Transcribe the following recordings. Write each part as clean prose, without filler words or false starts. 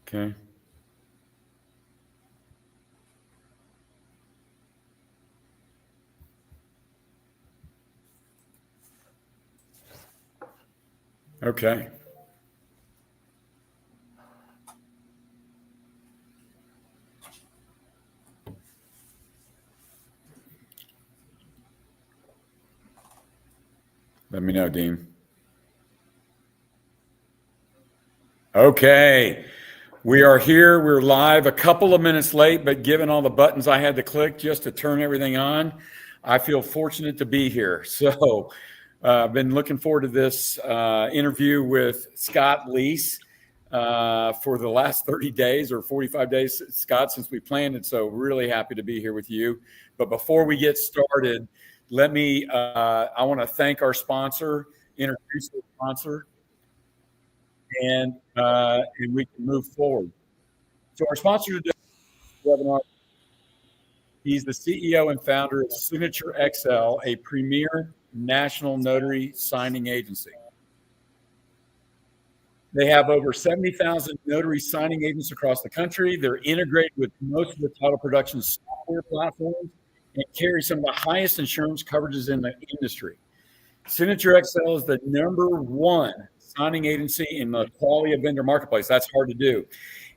Okay. Okay. Let me know, Dean. Okay. We are here. We're live a couple of minutes late, but given all the buttons I had to click just to turn everything on, I feel fortunate to be here. So I've been looking forward to this interview with Scott Leese for the last 30 days or 45 days, Scott, since we planned it. So really happy to be here with you. But before we get started, I want to thank our sponsor, introduce the sponsor, and we can move forward. So our sponsor today, webinar, he's the CEO and founder of Signature XL, a premier national notary signing agency. They have over 70,000 notary signing agents across the country. They're integrated with most of the title production software platforms and carry some of the highest insurance coverages in the industry. Signature XL is the #1 signing agency in the Qualia vendor marketplace. That's hard to do.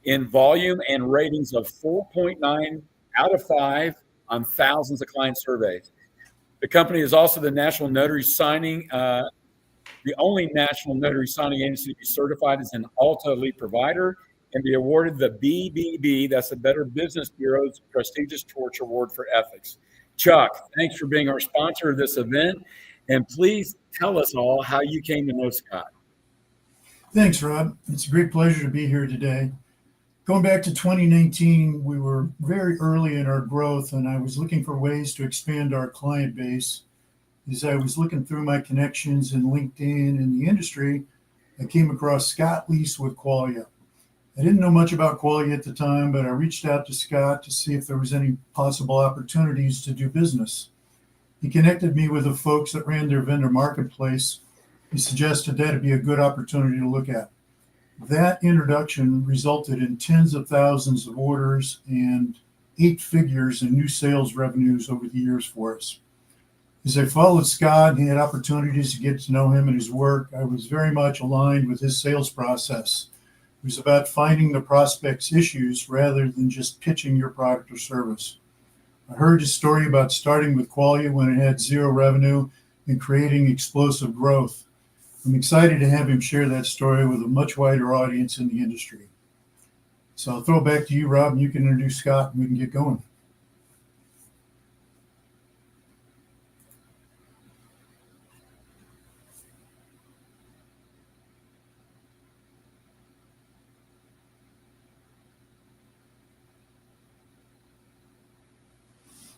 In volume and ratings of 4.9 out of 5 on thousands of client surveys. The company is also the national notary signing, the only national notary signing agency to be certified as an Alta Elite provider and be awarded the BBB, that's the Better Business Bureau's prestigious Torch Award for Ethics. Chuck, thanks for being our sponsor of this event. And please tell us all how you came to know Scott. Thanks, Rob. It's a great pleasure to be here today. Going back to 2019, we were very early in our growth, and I was looking for ways to expand our client base. As I was looking through my connections in LinkedIn and the industry, I came across Scott Leese with Qualia. I didn't know much about Qualia at the time, but I reached out to Scott to see if there was any possible opportunities to do business. He connected me with the folks that ran their vendor marketplace. He suggested that'd be a good opportunity to look at. That introduction resulted in tens of thousands of orders and 8 figures in new sales revenues over the years for us. As I followed Scott and had opportunities to get to know him and his work, I was very much aligned with his sales process. It was about finding the prospect's issues rather than just pitching your product or service. I heard his story about starting with Qualia when it had 0 revenue and creating explosive growth. I'm excited to have him share that story with a much wider audience in the industry. So I'll throw it back to you, Rob, and you can introduce Scott and we can get going.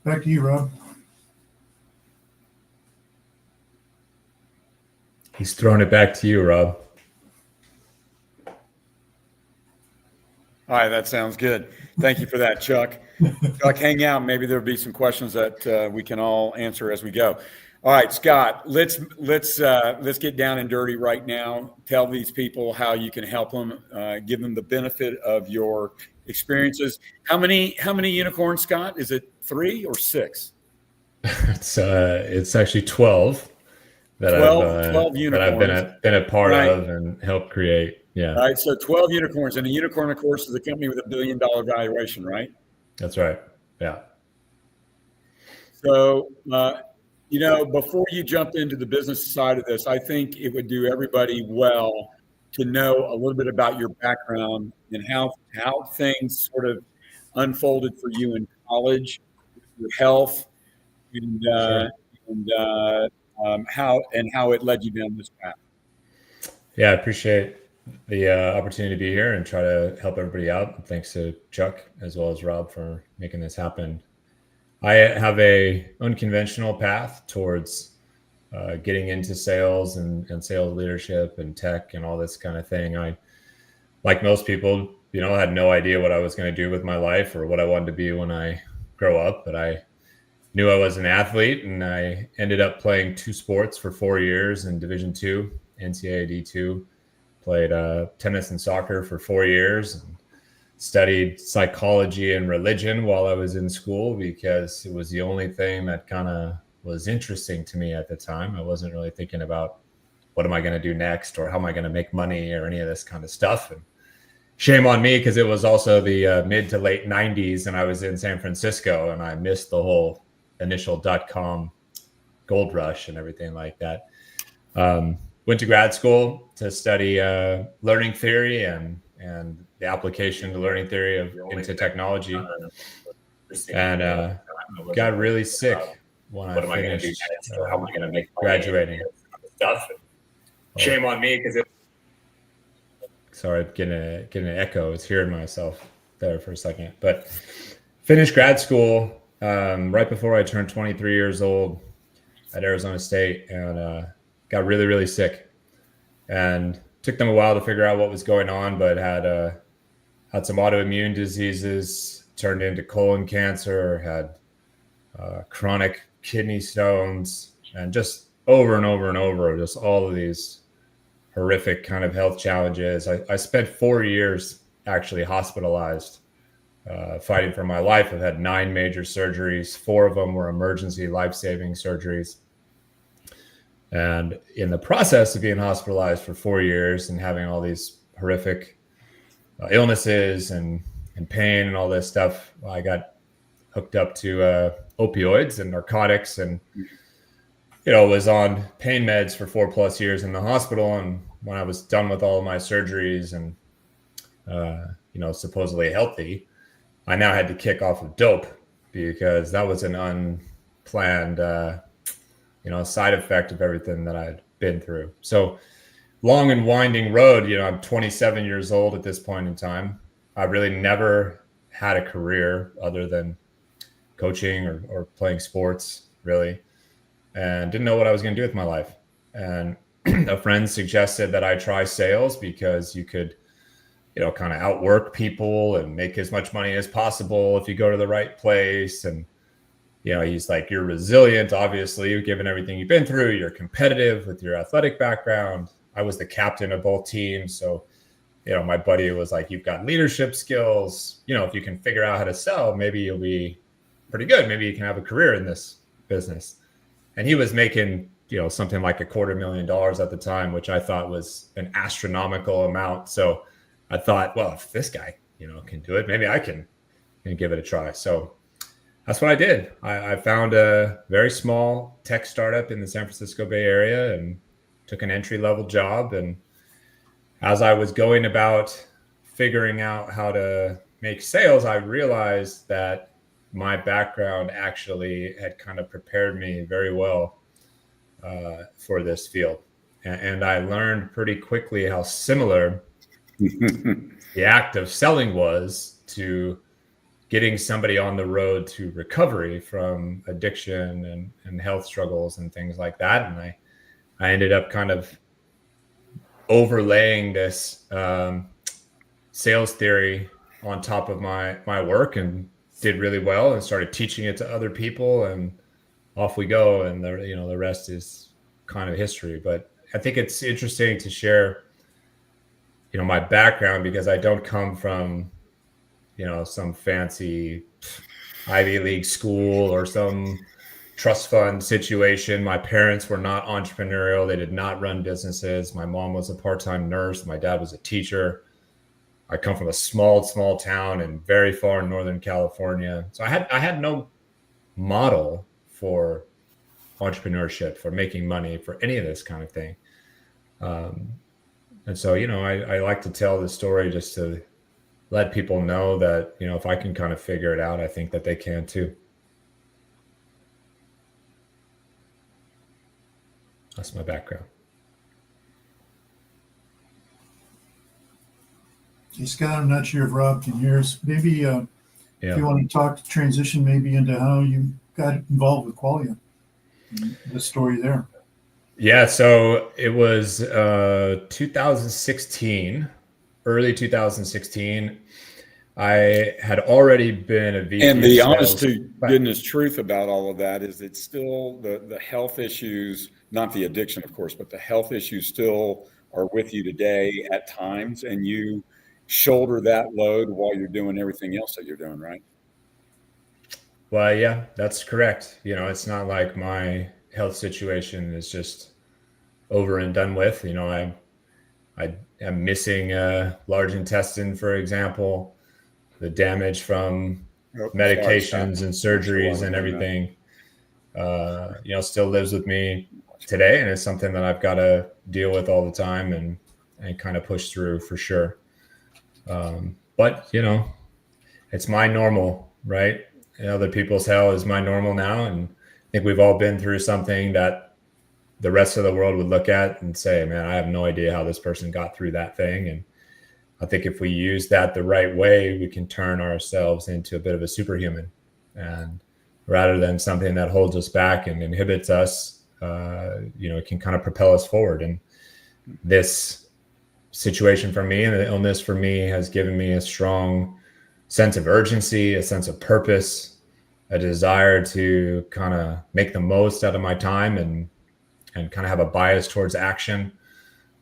Back to you, Rob. He's throwing it back to you, Rob. All right, that sounds good. Thank you for that, Chuck. Chuck, hang out. Maybe there'll be some questions that we can all answer as we go. All right, Scott, let's get down and dirty right now. Tell these people how you can help them, give them the benefit of your experiences. How many unicorns, Scott? Is it 3 or 6? It's actually 12 that 12 unicorns. that I've been a part of and helped create. Yeah. All right. So 12 unicorns, and a unicorn, of course, is a company with $1 billion valuation, right? That's right. Yeah. So, before you jump into the business side of this, I think it would do everybody well to know a little bit about your background and how things sort of unfolded for you in college, your health, and how it led you down this path. Yeah, I appreciate the opportunity to be here and try to help everybody out. Thanks to Chuck as well as Rob for making this happen. I have a unconventional path towards getting into sales and sales leadership and tech and all this kind of thing. I, like most people, had no idea what I was going to do with my life or what I wanted to be when I grow up, but I knew I was an athlete, and I ended up playing 2 sports for 4 years in Division II, NCAA D2. Played tennis and soccer for 4 years, and studied psychology and religion while I was in school because it was the only thing that kind of was interesting to me at the time. I wasn't really thinking about what am I going to do next or how am I going to make money or any of this kind of stuff. And shame on me because it was also the mid to late 90s and I was in San Francisco and I missed the whole initial .com gold rush and everything like that. Went to grad school to study learning theory and the application to learning theory into technology, and got really sick when I finished graduating. Shame on me because sorry, getting an echo. It's hearing myself there for a second, but finished grad school right before I turned 23 years old at Arizona State, and got really, really sick, and took them a while to figure out what was going on, but had some autoimmune diseases, turned into colon cancer, had chronic kidney stones, and just over and over and over, just all of these horrific kind of health challenges. I spent 4 years actually hospitalized, fighting for my life. I've had 9 major surgeries. 4 of them were emergency life-saving surgeries. And in the process of being hospitalized for 4 years and having all these horrific illnesses and pain and all this stuff, I got hooked up to opioids and narcotics, and was on pain meds for 4+ years in the hospital. And when I was done with all of my surgeries and supposedly healthy, I now had to kick off of dope because that was an unplanned side effect of everything that I'd been through. So long and winding road. I'm 27 years old at this point in time. I really never had a career other than coaching or playing sports, really, and didn't know what I was going to do with my life. And a friend suggested that I try sales because you could, kind of outwork people and make as much money as possible if you go to the right place. And he's like, you're resilient, obviously, given everything you've been through. You're competitive with your athletic background. I was the captain of both teams. So, my buddy was like, you've got leadership skills. If you can figure out how to sell, maybe you'll be pretty good. Maybe you can have a career in this business. And he was making, something like $250,000 at the time, which I thought was an astronomical amount. So I thought, well, if this guy, can do it, maybe I can give it a try. So that's what I did. I found a very small tech startup in the San Francisco Bay Area and took an entry-level job. And as I was going about figuring out how to make sales, I realized that my background actually had kind of prepared me very well for this field. And I learned pretty quickly how similar the act of selling was to getting somebody on the road to recovery from addiction and health struggles and things like that. And I ended up kind of overlaying this sales theory on top of my work, and did really well and started teaching it to other people, and off we go. And the rest is kind of history. But I think it's interesting to share, my background, because I don't come from, some fancy Ivy League school or some trust fund situation. My parents were not entrepreneurial. They did not run businesses. My mom was a part-time nurse. My dad was a teacher. I come from a small town and very far in Northern California. So I had no model for entrepreneurship, for making money, for any of this kind of thing. And so, I like to tell the story just to let people know that, if I can kind of figure it out, I think that they can too. That's my background. Hey, Scott, I'm not sure if Rob can hear us. Maybe if you want to transition maybe into how you got involved with Qualia, the story there. Yeah, so it was 2016, early 2016. I had already been a VP. And the honest to goodness truth about all of that is it's still the health issues, not the addiction, of course, but the health issues still are with you today at times. And you shoulder that load while you're doing everything else that you're doing, right? Well, yeah, that's correct. It's not like my health situation is just over and done with. I am missing a large intestine, for example. The damage from Sorry, Scott. medications and surgeries and everything, still lives with me today, and it's something that I've got to deal with all the time and kind of push through for sure. But it's my normal, right? And other people's hell is my normal now, and I think we've all been through something that the rest of the world would look at and say, man, I have no idea how this person got through that thing. And I think if we use that the right way, we can turn ourselves into a bit of a superhuman, and rather than something that holds us back and inhibits us, it can kind of propel us forward. And this situation for me and the illness for me has given me a strong sense of urgency, a sense of purpose, a desire to kind of make the most out of my time and kind of have a bias towards action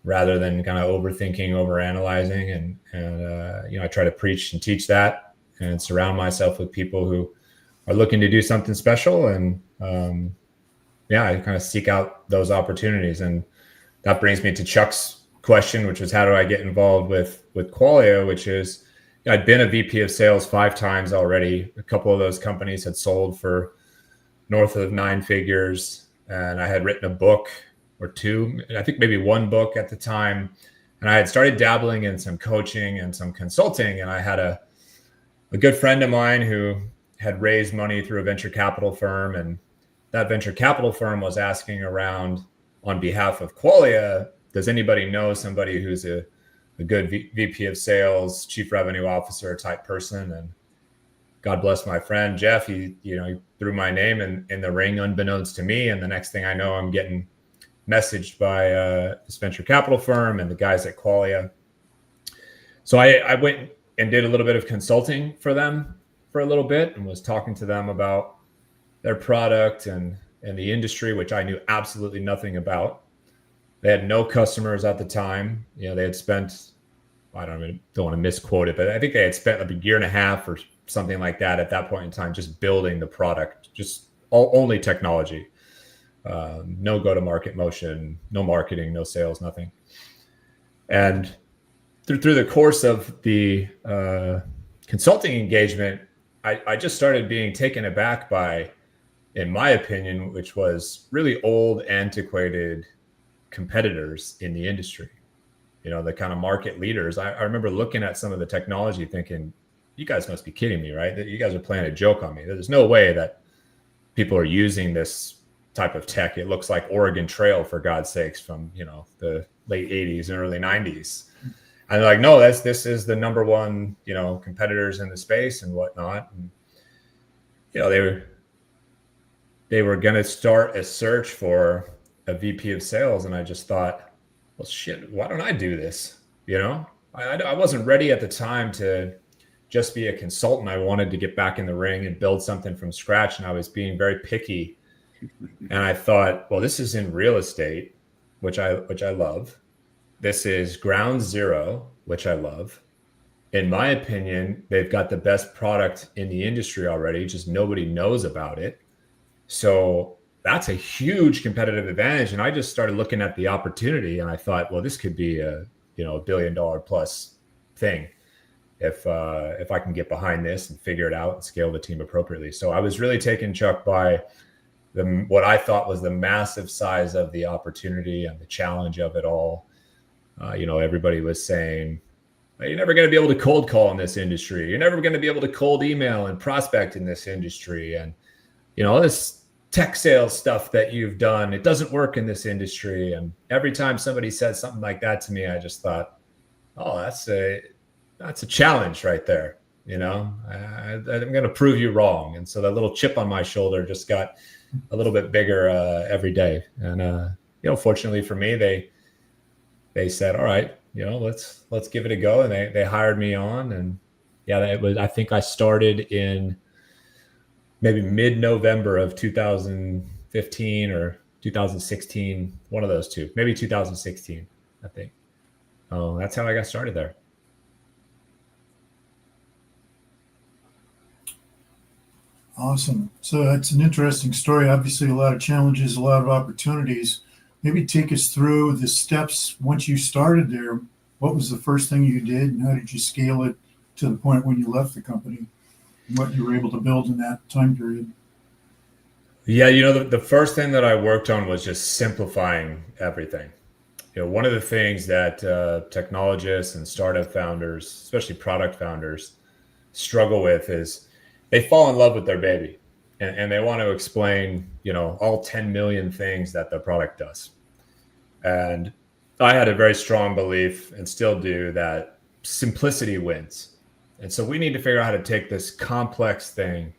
rather than kind of overthinking, overanalyzing. And I try to preach and teach that and surround myself with people who are looking to do something special. And I kind of seek out those opportunities. And that brings me to Chuck's question, which was how do I get involved with Qualia, which is, I'd been a VP of sales 5 times already. A couple of those companies had sold for north of 9 figures. And I had written a book or 2, I think maybe 1 book at the time. And I had started dabbling in some coaching and some consulting. And I had a good friend of mine who had raised money through a venture capital firm. And that venture capital firm was asking around on behalf of Qualia, does anybody know somebody who's a good VP of sales, chief revenue officer type person? And God bless my friend Jeff. He threw my name in the ring unbeknownst to me. And the next thing I know, I'm getting messaged by this venture capital firm and the guys at Qualia. So I went and did a little bit of consulting for them for a little bit and was talking to them about their product and the industry, which I knew absolutely nothing about. They had no customers at the time. They had spent, don't want to misquote it, but I think they had spent like a year and a half or something like that at that point in time, just building the product, just only technology, no go-to-market motion, no marketing, no sales, nothing. And through the course of the consulting engagement, I just started being taken aback by, in my opinion, which was really old, antiquated competitors in the industry. The kind of market leaders. I remember looking at some of the technology thinking, you guys must be kidding me, right? That you guys are playing a joke on me. There's no way that people are using this type of tech. It looks like Oregon Trail, for God's sakes, from the late 80s and early 90s. And they're like, no, this is the number one, competitors in the space and whatnot. And they were going to start a search for a VP of sales, and I just thought, well, shit, why don't I do this? I wasn't ready at the time to just be a consultant. I wanted to get back in the ring and build something from scratch, and I was being very picky. And I thought, well, this is in real estate, which I love. This is ground zero, which I love. In my opinion, they've got the best product in the industry already, just nobody knows about it. So that's a huge competitive advantage. And I just started looking at the opportunity, and I thought, well, this could be a $1 billion plus thing if I can get behind this and figure it out and scale the team appropriately. So I was really taken, Chuck, by what I thought was the massive size of the opportunity and the challenge of it all. Everybody was saying, you're never going to be able to cold call in this industry. You're never going to be able to cold email and prospect in this industry. And, this tech sales stuff that you've done, it doesn't work in this industry. And every time somebody said something like that to me, I just thought, oh, that's a challenge right there. I'm going to prove you wrong. And so that little chip on my shoulder just got a little bit bigger every day. And, fortunately for me, they said, all right, let's give it a go. And they hired me on. And I think I started in maybe mid-November of 2015 or 2016, one of those two, maybe 2016, I think. Oh, that's how I got started there. Awesome. So that's an interesting story. Obviously, a lot of challenges, a lot of opportunities. Maybe take us through the steps once you started there. What was the first thing you did, and how did you scale it to the point when you left the company, and what you were able to build in that time period? Yeah, the first thing that I worked on was just simplifying everything. One of the things that technologists and startup founders, especially product founders, struggle with is they fall in love with their baby, and they want to explain, all 10 million things that the product does. And I had a very strong belief, and still do, that simplicity wins. And so we need to figure out how to take this complex thing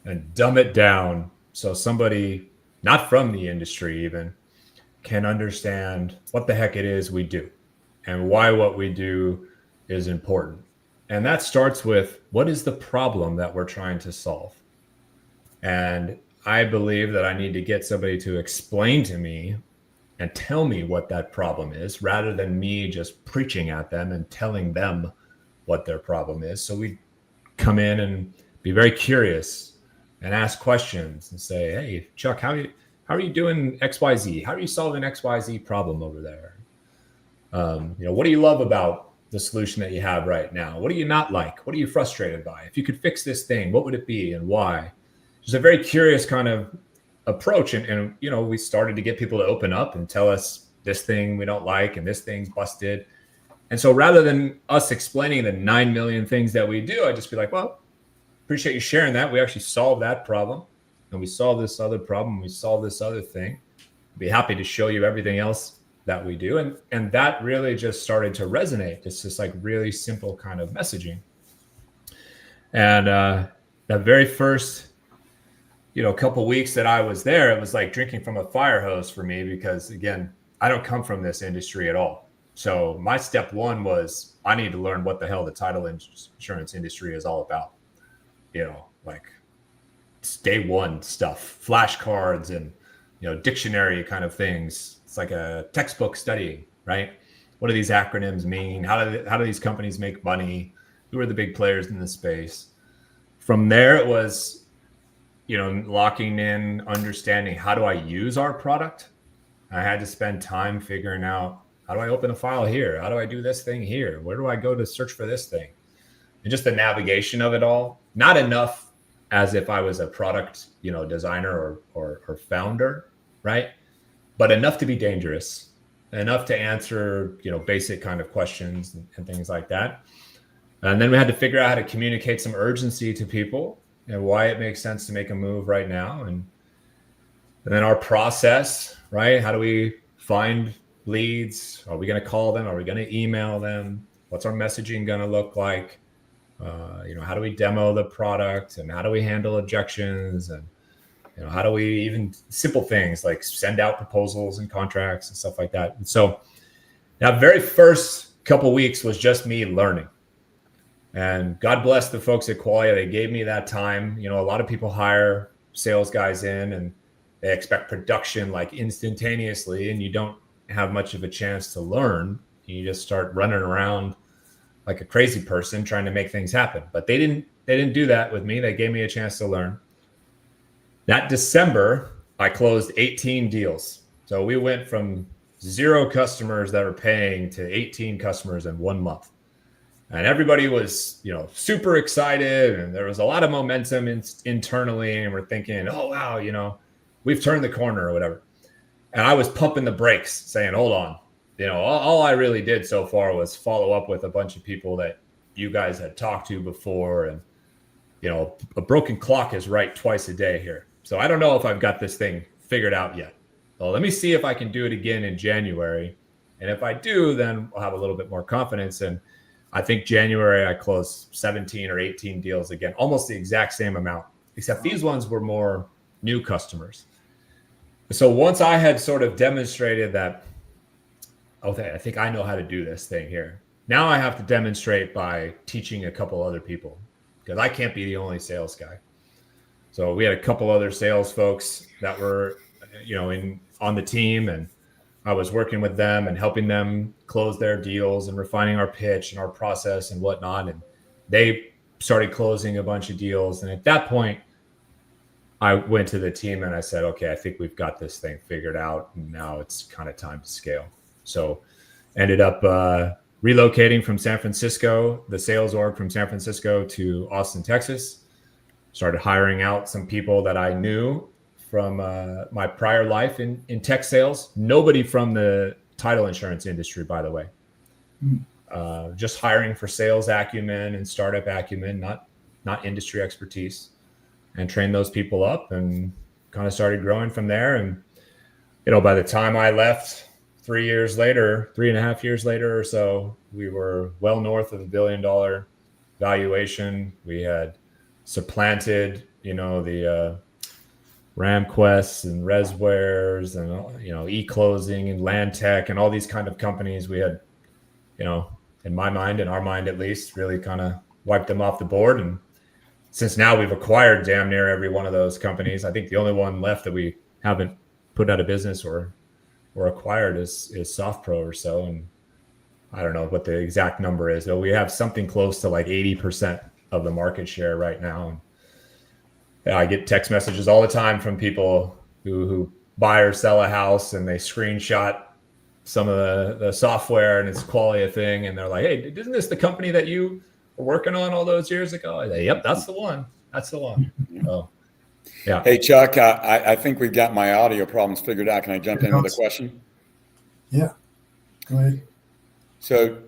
and dumb it down so somebody not from the industry even can understand what the heck it is we do and why what we do is important. And that starts with, what is the problem that we're trying to solve? And I believe that I need to get somebody to explain to me and tell me what that problem is, rather than me just preaching at them and telling them what their problem is. So we come in and be very curious and ask questions and say, hey, Chuck, how are you doing XYZ? How are you solving XYZ problem over there? What do you love about the solution that you have right now? What do you not like? What are you frustrated by? If you could fix this thing, what would it be and why? Just a very curious kind of approach. And we started to get people to open up and tell us this thing we don't like and this thing's busted. And so rather than us explaining the 9 million things that we do, I'd just be like, well, appreciate you sharing that. We actually solved that problem, and we solved this other problem. We solved this other thing. I'd be happy to show you everything else that we do. And that really just started to resonate. It's just like really simple kind of messaging. And that very first, couple weeks that I was there, it was like drinking from a fire hose for me, because again, I don't come from this industry at all. So my step one was, I need to learn what the hell the title insurance industry is all about. Like it's day one stuff, flashcards and, dictionary kind of things. It's like a textbook studying, right? What do these acronyms mean? How do these companies make money? Who are the big players in the space? From there, it was, locking in, understanding, how do I use our product? I had to spend time figuring out, how do I open a file here? How do I do this thing here? Where do I go to search for this thing? And just the navigation of it all. Not enough as if I was a product, designer or founder, right? But enough to be dangerous, enough to answer, basic kind of questions and things like that. And then we had to figure out how to communicate some urgency to people and why it makes sense to make a move right now. And then our process, right? How do we find leads? Are we going to call them? Are we going to email them? What's our messaging going to look like? How do we demo the product, and how do we handle objections, and how do we even simple things like send out proposals and contracts and stuff like that. And so that very first couple weeks was just me learning. And God bless the folks at Qualia. They gave me that time. A lot of people hire sales guys in and they expect production like instantaneously, and you don't have much of a chance to learn. You just start running around like a crazy person trying to make things happen. But they didn't do that with me. They gave me a chance to learn. That December, I closed 18 deals. So we went from 0 customers that were paying to 18 customers in 1 month. And everybody was, super excited, and there was a lot of momentum internally, and we're thinking, oh, wow, we've turned the corner or whatever. And I was pumping the brakes saying, hold on. All I really did so far was follow up with a bunch of people that you guys had talked to before. And, a broken clock is right twice a day here. So I don't know if I've got this thing figured out yet. Well, let me see if I can do it again in January. And if I do, then I'll have a little bit more confidence. And I think January I closed 17 or 18 deals again, almost the exact same amount, except these ones were more new customers. So once I had sort of demonstrated that, okay, I think I know how to do this thing here. Now I have to demonstrate by teaching a couple other people, because I can't be the only sales guy. So we had a couple other sales folks that were, on the team, and I was working with them and helping them close their deals and refining our pitch and our process and whatnot. And they started closing a bunch of deals. And at that point, I went to the team and I said, okay, I think we've got this thing figured out. And now it's kind of time to scale. So ended up relocating from San Francisco, the sales org from San Francisco to Austin, Texas. Started hiring out some people that I knew from my prior life in tech sales. Nobody from the title insurance industry, by the way. Just hiring for sales acumen and startup acumen, not industry expertise, and trained those people up and kind of started growing from there. And, by the time I left 3.5 years later or so, we were well north of $1 billion valuation. We had supplanted, the RamQuests and ResWares and, e-closing and land tech and all these kind of companies. We had, in my mind, in our mind at least, really kind of wiped them off the board. And since now we've acquired damn near every one of those companies, I think the only one left that we haven't put out of business or acquired is SoftPro or so. And I don't know what the exact number is, though we have something close to like 80% of the market share right now. And I get text messages all the time from people who buy or sell a house, and they screenshot some of the software and it's Qualia thing. And they're like, hey, isn't this the company that you were working on all those years ago? I say, yep, that's the one. That's the one. So, yeah. Hey, Chuck, I think we've got my audio problems figured out. Can I jump in with a question? Yeah, go ahead. So,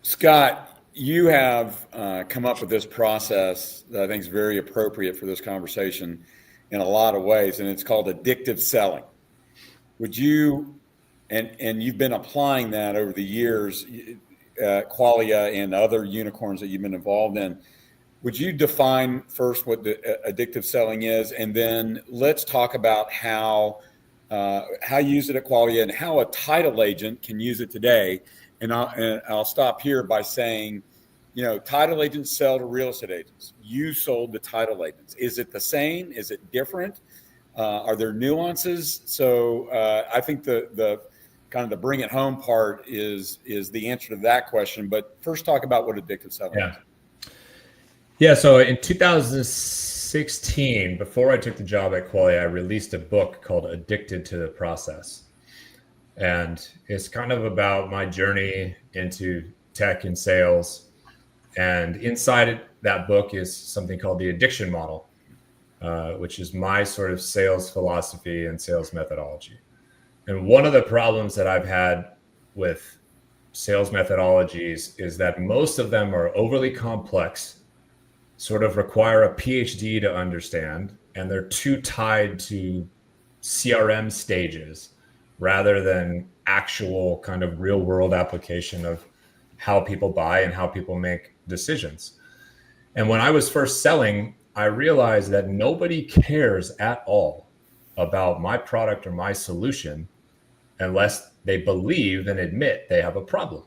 Scott, you have come up with this process that I think is very appropriate for this conversation in a lot of ways, and it's called addictive selling. Would you, and you've been applying that over the years, Qualia and other unicorns that you've been involved in, would you define first what the addictive selling is, and then let's talk about how you use it at Qualia and how a title agent can use it today. And I'll stop here by saying, title agents sell to real estate agents. You sold to title agents. Is it the same? Is it different? Are there nuances? So I think the kind of the bring it home part is the answer to that question. But first, talk about what addictive selling is. Yeah. So in 2016, before I took the job at Qualia, I released a book called Addicted to the Process. And it's kind of about my journey into tech and sales. And inside that book is something called the addiction model, which is my sort of sales philosophy and sales methodology. And one of the problems that I've had with sales methodologies is that most of them are overly complex, sort of require a PhD to understand, and they're too tied to CRM stages rather than actual kind of real world application of how people buy and how people make decisions. And when I was first selling, I realized that nobody cares at all about my product or my solution unless they believe and admit they have a problem.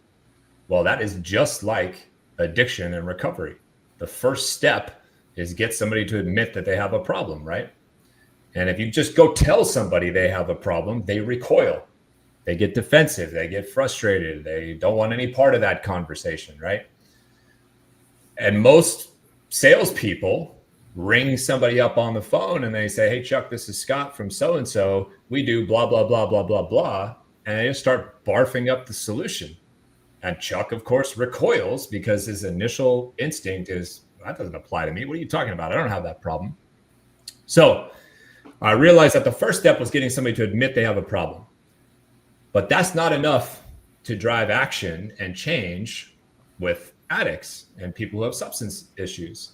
Well, that is just like addiction and recovery. The first step is get somebody to admit that they have a problem, right? And if you just go tell somebody they have a problem, they recoil. They get defensive. They get frustrated. They don't want any part of that conversation, right? And most salespeople ring somebody up on the phone and they say, hey, Chuck, this is Scott from so-and-so. We do blah, blah, blah, blah, blah, blah. And they just start barfing up the solution. And Chuck, of course, recoils because his initial instinct is, that doesn't apply to me. What are you talking about? I don't have that problem. So I realized that the first step was getting somebody to admit they have a problem. But that's not enough to drive action and change with addicts and people who have substance issues.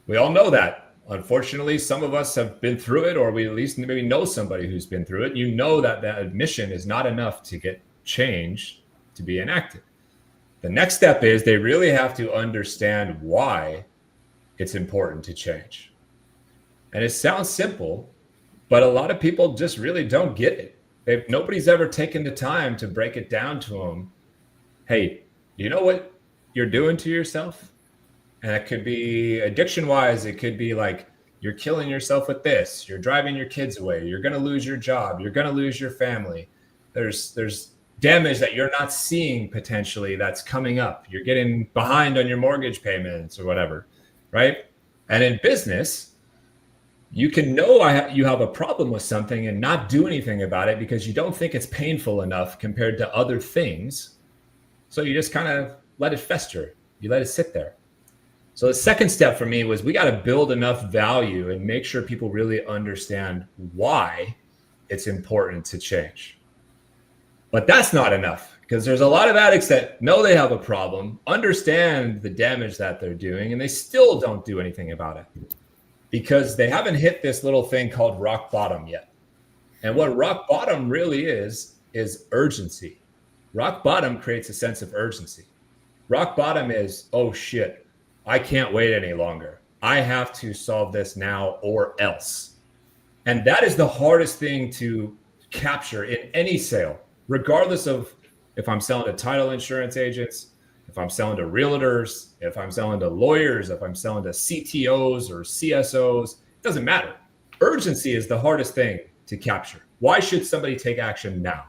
We all know that. Unfortunately, some of us have been through it, or we at least maybe know somebody who's been through it. You know that that admission is not enough to get change to be enacted. The next step is they really have to understand why it's important to change. And it sounds simple, but a lot of people just really don't get it. Nobody's ever taken the time to break it down to them. Hey, you know what you're doing to yourself? And it could be addiction wise. It could be like, you're killing yourself with this. You're driving your kids away. You're going to lose your job. You're going to lose your family. There's damage that you're not seeing potentially that's coming up. You're getting behind on your mortgage payments or whatever, right? And in business, You can know you have a problem with something and not do anything about it because you don't think it's painful enough compared to other things. So you just kind of let it fester. You let it sit there. So the second step for me was we got to build enough value and make sure people really understand why it's important to change. But that's not enough, because there's a lot of addicts that know they have a problem, understand the damage that they're doing, and they still don't do anything about it because they haven't hit this little thing called rock bottom yet. And what rock bottom really is urgency. Rock bottom creates a sense of urgency. Rock bottom is, oh shit, I can't wait any longer. I have to solve this now or else. And that is the hardest thing to capture in any sale, regardless of if I'm selling to title insurance agents, if I'm selling to realtors, if I'm selling to lawyers, if I'm selling to CTOs or CSOs, it doesn't matter. Urgency is the hardest thing to capture. Why should somebody take action now?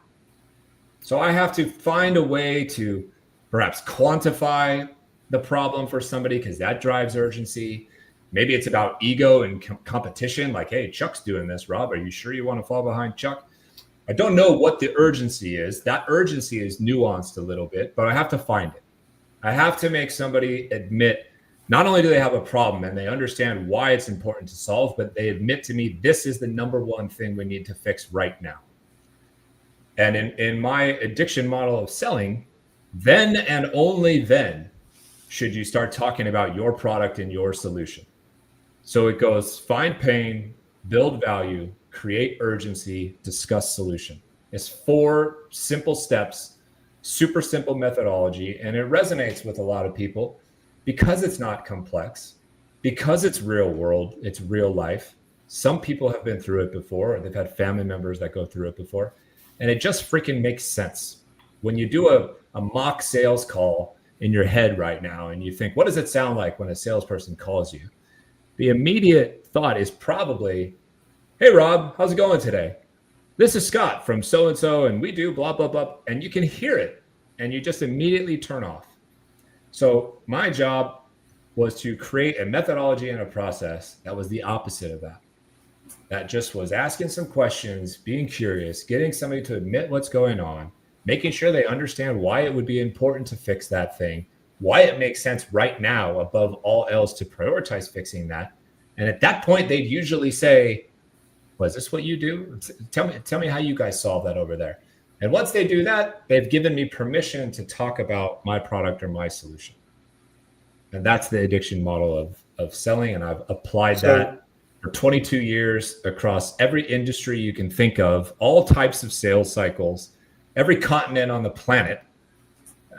So I have to find a way to perhaps quantify the problem for somebody because that drives urgency. Maybe it's about ego and competition. Like, hey, Chuck's doing this, Rob. Are you sure you want to fall behind Chuck? I don't know what the urgency is. That urgency is nuanced a little bit, but I have to find it. I have to make somebody admit, not only do they have a problem and they understand why it's important to solve, but they admit to me, this is the number one thing we need to fix right now. And in my addiction model of selling, then and only then should you start talking about your product and your solution. So it goes find pain, build value, create urgency, discuss solution. It's 4 simple steps, super simple methodology, and it resonates with a lot of people because it's not complex, because it's real world, it's real life. Some people have been through it before, or they've had family members that go through it before, and it just freaking makes sense. When you do a mock sales call in your head right now and you think, what does it sound like when a salesperson calls you? The immediate thought is probably, hey, Rob, how's it going today? This is Scott from so-and-so, and we do blah, blah, blah. And you can hear it, and you just immediately turn off. So my job was to create a methodology and a process that was the opposite of that. That just was asking some questions, being curious, getting somebody to admit what's going on, making sure they understand why it would be important to fix that thing, why it makes sense right now above all else to prioritize fixing that. And at that point, they'd usually say, well, is this what you do? Tell me how you guys solve that over there. And once they do that, they've given me permission to talk about my product or my solution. And that's the addiction model of selling. And I've applied that for 22 years across every industry you can think of, all types of sales cycles, every continent on the planet.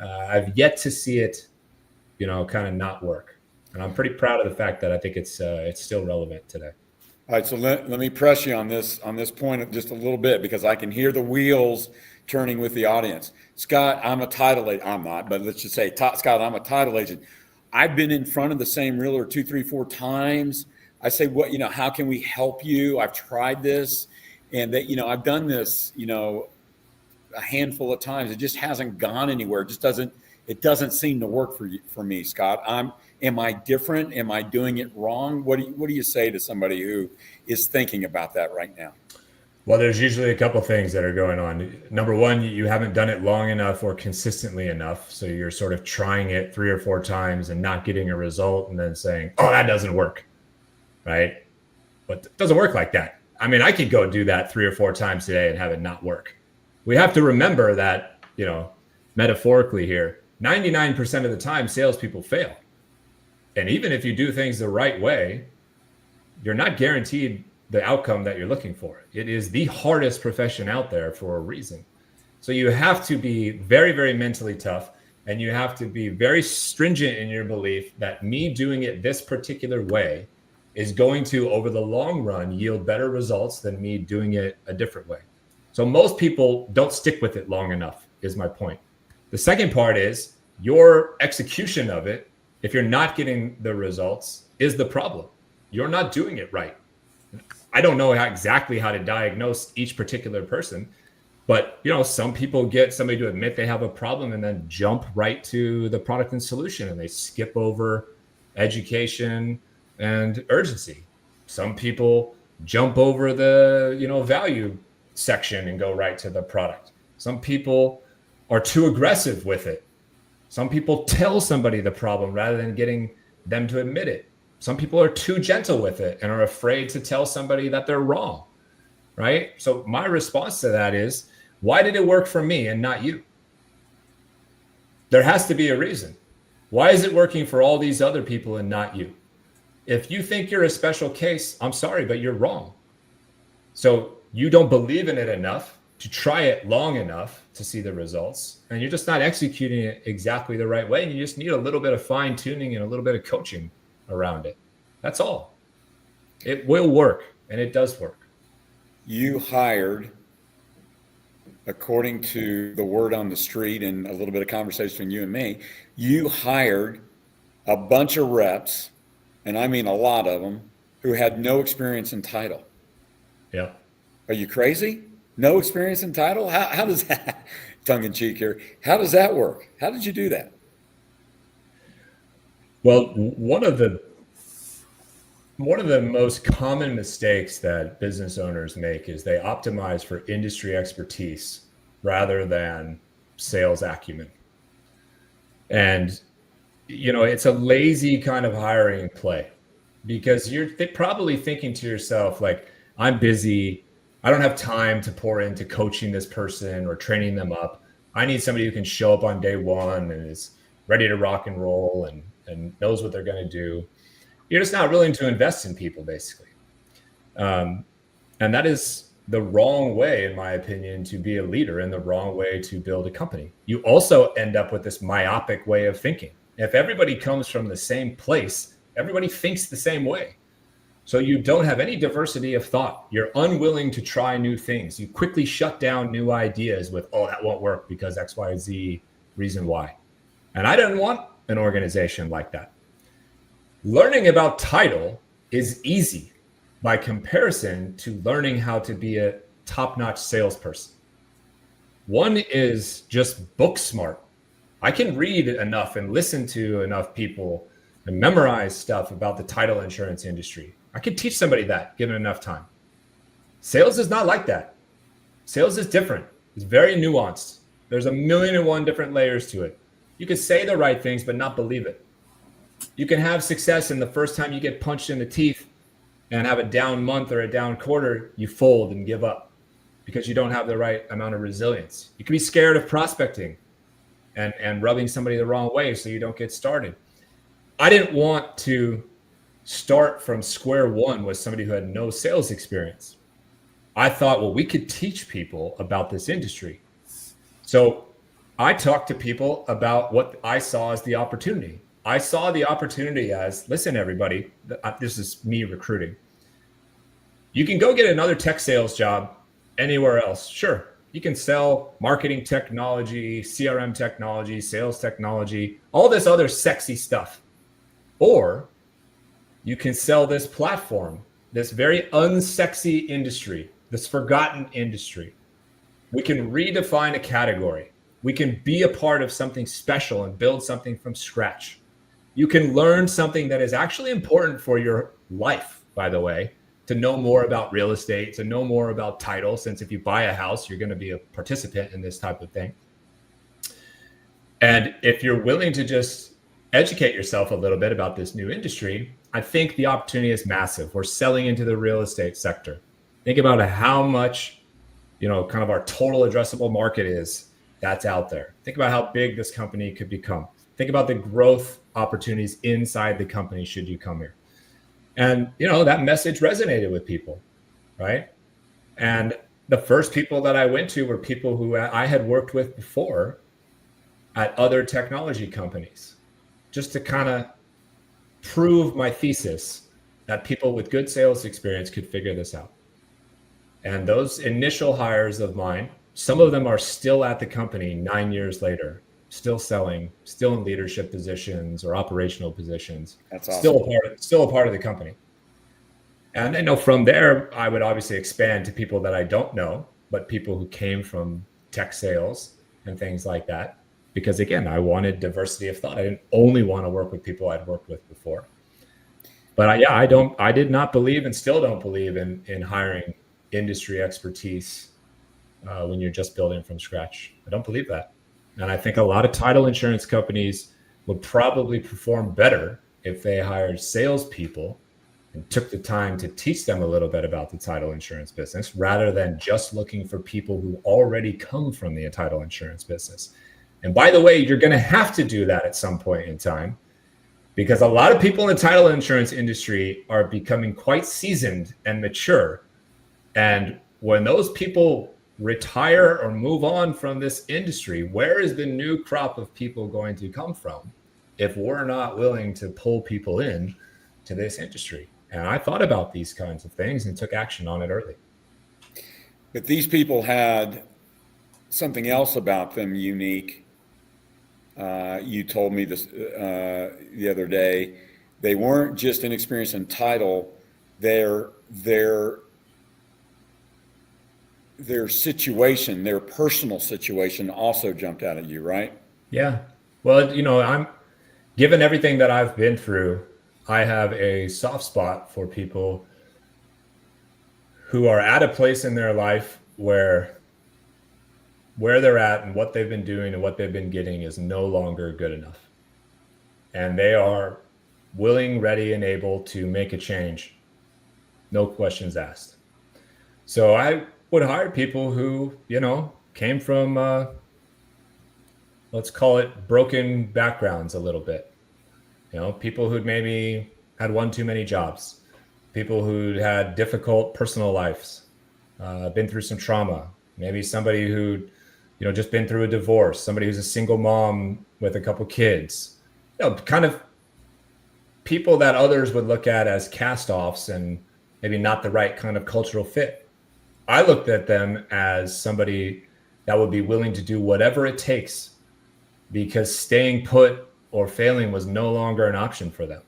I've yet to see it, kind of not work. And I'm pretty proud of the fact that I think it's still relevant today. All right, so let me press you on this point just a little bit, because I can hear the wheels turning with the audience. Scott, I'm a title agent. I'm not, but let's just say, Scott, I'm a title agent. I've been in front of the same realtor 2, 3, 4 times. I say, how can we help you? I've tried this, and that, I've done this, a handful of times. It just hasn't gone anywhere. It doesn't seem to work for me, Scott. Am I different? Am I doing it wrong? What do you say to somebody who is thinking about that right now? Well, there's usually a couple things that are going on. Number one, you haven't done it long enough or consistently enough. So you're sort of trying it 3 or 4 times and not getting a result and then saying, oh, that doesn't work, right? But it doesn't work like that. I mean, I could go do that 3 or 4 times today and have it not work. We have to remember that, metaphorically here, 99% of the time, salespeople fail. And even if you do things the right way, you're not guaranteed the outcome that you're looking for. It is the hardest profession out there for a reason. So you have to be very, very mentally tough, and you have to be very stringent in your belief that me doing it this particular way is going to, over the long run, yield better results than me doing it a different way. So most people don't stick with it long enough, is my point. The second part is your execution of it. If you're not getting the results, is the problem. You're not doing it right. I don't know exactly how to diagnose each particular person, but some people get somebody to admit they have a problem and then jump right to the product and solution, and they skip over education and urgency. Some people jump over the, value section and go right to the product. Some people are too aggressive with it. Some people tell somebody the problem rather than getting them to admit it. Some people are too gentle with it and are afraid to tell somebody that they're wrong, right? So my response to that is, why did it work for me and not you? There has to be a reason. Why is it working for all these other people and not you? If you think you're a special case, I'm sorry, but you're wrong. So you don't believe in it enough to try it long enough to see the results, and you're just not executing it exactly the right way, and you just need a little bit of fine tuning and a little bit of coaching around it. That's all. It will work, and it does work. You hired, according to the word on the street and a little bit of conversation between you and me, you hired a bunch of reps, and I mean a lot of them, who had no experience in title. Yeah. Are you crazy? No experience in title? How does that, tongue in cheek here, how does that work? How did you do that? Well, one of the most common mistakes that business owners make is they optimize for industry expertise rather than sales acumen. And, it's a lazy kind of hiring play, because you're probably thinking to yourself, like, I'm busy. I don't have time to pour into coaching this person or training them up. I need somebody who can show up on day one and is ready to rock and roll and knows what they're going to do. You're just not willing to invest in people, basically. And that is the wrong way, in my opinion, to be a leader, and the wrong way to build a company. You also end up with this myopic way of thinking. If everybody comes from the same place, everybody thinks the same way. So you don't have any diversity of thought. You're unwilling to try new things. You quickly shut down new ideas with, oh, that won't work because X, Y, Z reason why. And I didn't want an organization like that. Learning about title is easy by comparison to learning how to be a top-notch salesperson. One is just book smart. I can read enough and listen to enough people and memorize stuff about the title insurance industry. I could teach somebody that given enough time. Sales is not like that. Sales is different. It's very nuanced. There's 1,000,001 different layers to it. You can say the right things, but not believe it. You can have success, and the first time you get punched in the teeth and have a down month or a down quarter, you fold and give up because you don't have the right amount of resilience. You can be scared of prospecting and rubbing somebody the wrong way so you don't get started. I didn't want to start from square one with somebody who had no sales experience. I thought, well, we could teach people about this industry. So I talked to people about what I saw as the opportunity. I saw the opportunity as, listen, everybody, this is me recruiting. You can go get another tech sales job anywhere else. Sure. You can sell marketing technology, CRM technology, sales technology, all this other sexy stuff. Or you can sell this platform, this very unsexy industry, this forgotten industry. We can redefine a category. We can be a part of something special and build something from scratch. You can learn something that is actually important for your life, by the way, to know more about real estate, to know more about title, since if you buy a house, you're going to be a participant in this type of thing. And if you're willing to just educate yourself a little bit about this new industry, I think the opportunity is massive. We're selling into the real estate sector. Think about how much, kind of our total addressable market is that's out there. Think about how big this company could become. Think about the growth opportunities inside the company should you come here. And, that message resonated with people, right? And the first people that I went to were people who I had worked with before at other technology companies, just to kind of prove my thesis that people with good sales experience could figure this out. And those initial hires of mine, some of them are still at the company 9 years later, still selling, still in leadership positions or operational positions. That's awesome. Still a part of the company. And I know from there, I would obviously expand to people that I don't know, but people who came from tech sales and things like that. Because again, I wanted diversity of thought. I didn't only want to work with people I'd worked with before. But I did not believe and still don't believe in hiring industry expertise when you're just building from scratch. I don't believe that. And I think a lot of title insurance companies would probably perform better if they hired salespeople and took the time to teach them a little bit about the title insurance business rather than just looking for people who already come from the title insurance business. And by the way, you're going to have to do that at some point in time because a lot of people in the title insurance industry are becoming quite seasoned and mature. And when those people retire or move on from this industry, where is the new crop of people going to come from if we're not willing to pull people in to this industry? And I thought about these kinds of things and took action on it early. But these people had something else about them unique. You told me this the other day. They weren't just inexperienced in title. Their situation, their personal situation also jumped out at you, right? Yeah. Well, I'm given everything that I've been through, I have a soft spot for people who are at a place in their life where they're at and what they've been doing and what they've been getting is no longer good enough. And they are willing, ready, and able to make a change. No questions asked. So I would hire people who, came from, let's call it broken backgrounds a little bit. People who'd maybe had one too many jobs, people who'd had difficult personal lives, been through some trauma, maybe somebody who'd, just been through a divorce, somebody who's a single mom with a couple kids, kind of people that others would look at as cast-offs and maybe not the right kind of cultural fit. I looked at them as somebody that would be willing to do whatever it takes because staying put or failing was no longer an option for them.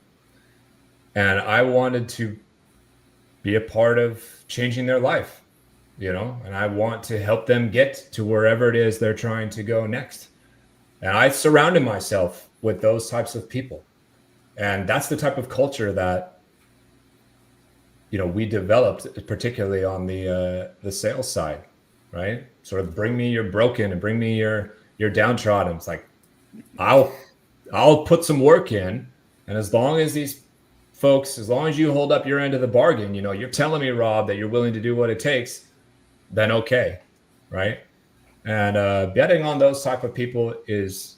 And I wanted to be a part of changing their life, and I want to help them get to wherever it is they're trying to go next. And I surrounded myself with those types of people. And that's the type of culture that, we developed, particularly on the sales side, right? Sort of bring me your broken and bring me your downtrodden. It's like, I'll put some work in. And as long as these folks, as long as you hold up your end of the bargain, you're telling me, Rob, that you're willing to do what it takes, then okay, right? And betting on those type of people is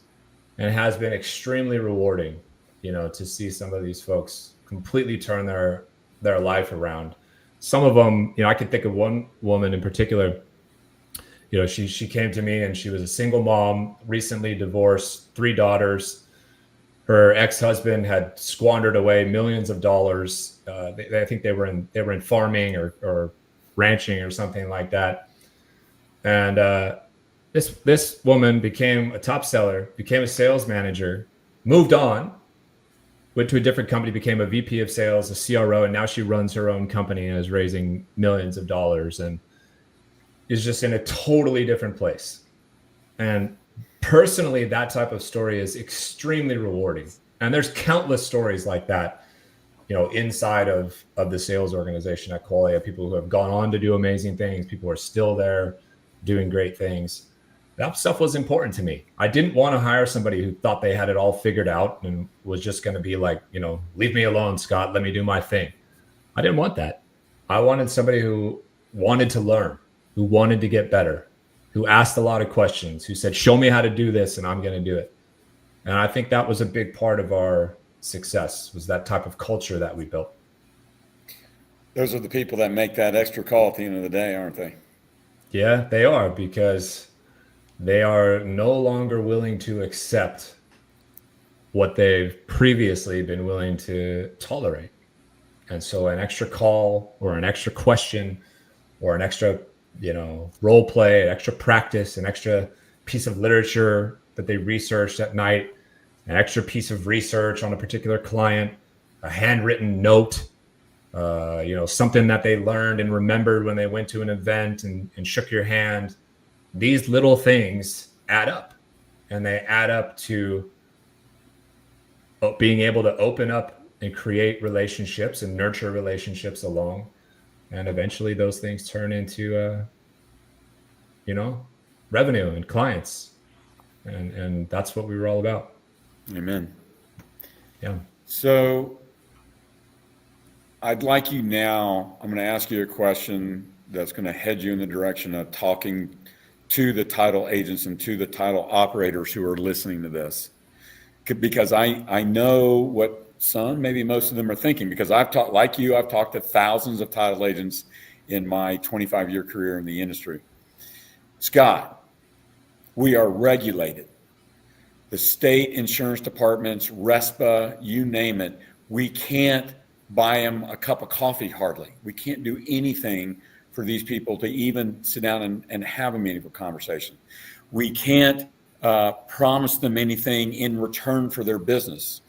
and has been extremely rewarding, to see some of these folks completely turn their life around. Some of them, I could think of one woman in particular. She came to me and she was a single mom, recently divorced, 3 daughters. Her ex-husband had squandered away millions of dollars. I think they were in farming or ranching or something like that. And this woman became a top seller, became a sales manager, moved on, went to a different company, became a VP of sales, a CRO, and now she runs her own company and is raising millions of dollars and is just in a totally different place. And personally, that type of story is extremely rewarding. And there's countless stories like that, inside of the sales organization at Qualia, people who have gone on to do amazing things, people who are still there doing great things. That stuff was important to me. I didn't want to hire somebody who thought they had it all figured out and was just going to be like, leave me alone, Scott, let me do my thing. I didn't want that. I wanted somebody who wanted to learn, who wanted to get better, who asked a lot of questions, who said, show me how to do this and I'm going to do it. And I think that was a big part of our success, was that type of culture that we built. Those are the people that make that extra call at the end of the day, aren't they? Yeah, they are, because they are no longer willing to accept what they've previously been willing to tolerate. And so an extra call or an extra question or an extra, role play, an extra practice, an extra piece of literature that they researched at night, an extra piece of research on a particular client, a handwritten note, something that they learned and remembered when they went to an event and shook your hand. These little things add up, and they add up to being able to open up and create relationships and nurture relationships along. And eventually those things turn into, revenue and clients. And that's what we were all about. Amen. Yeah. So I'd like you now, I'm going to ask you a question that's going to head you in the direction of talking to the title agents and to the title operators who are listening to this. Because I know what some, maybe most of them are thinking, because I've talked, like you, I've talked to thousands of title agents in my 25-year career in the industry. Scott, we are regulated. The state insurance departments, RESPA, you name it, we can't buy them a cup of coffee hardly. We can't do anything for these people to even sit down and have a meaningful conversation. We can't promise them anything in return for their business.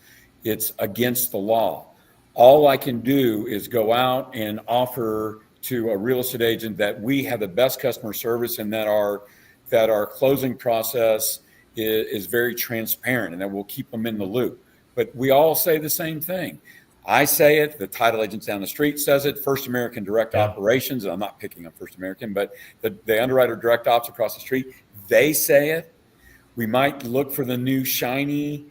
It's against the law. All I can do is go out and offer to a real estate agent that we have the best customer service and that our closing process is very transparent and that we'll keep them in the loop. But we all say the same thing. I say it, the title agents down the street says it, First American Direct Operations, and I'm not picking up First American, but the underwriter direct ops across the street, they say it. We might look for the new shiny